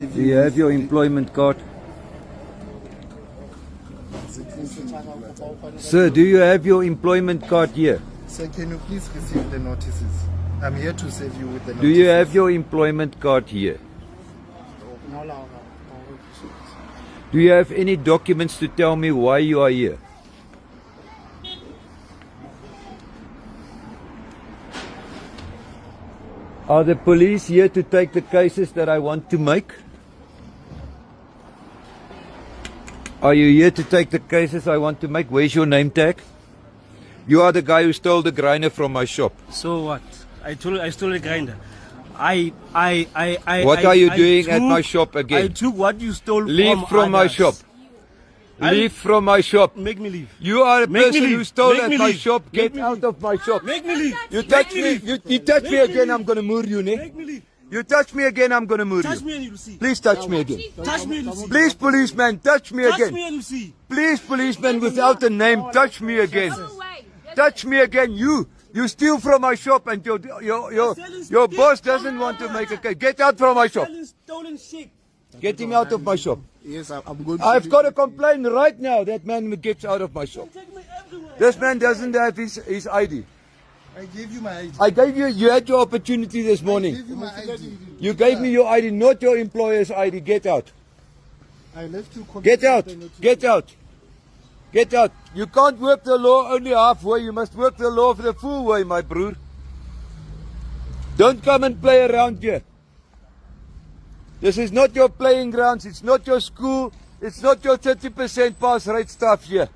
Do you have your employment card? Sir, do you have your employment card here? Sir, can you please receive the notices? I'm here to save you with the notices. Do you have your employment card here? Do you have any documents to tell me why you are here? Are the police here to take the cases that I want to make? Are you here to take the cases I want to make? Where's your name tag? You are the guy who stole the grinder from my shop. So what? I stole a grinder. What are you doing at my shop again? I took what you stole. Leave from my others. shop. Leave from my shop. Make me leave. You are a Make me person who leave. stole Make at me my leave. shop. Make Get me out leave. of my shop. Make me leave. You touch me. leave. You touch Make me me again, leave. I'm gonna murder you, ne? Make me leave. You touch me again, I'm gonna murder Touch you. me and you'll see. Please touch me again. Touch me and you'll see. Please, policeman, touch me Touch again. me and you'll see. Please, policeman, without a name, touch me again. Touch me again. You steal from my shop, and your boss doesn't want to make a case. Get out from my shop. Stolen shit. Get him out of my shop. Yes, I'm going to... I've got a complaint right now. That man gets out of my shop. Take me everywhere. This man doesn't have his ID. I gave you my ID. I gave you had your opportunity this I morning. gave you my ID. You gave me your ID, not your employer's ID. Get out. I left you... Get out. Get out. Get out. You can't work the law only halfway. You must work the law for the full way, my broer. Don't come and play around here. This is not your playing grounds. It's not your school. It's not your 30% pass rate stuff here.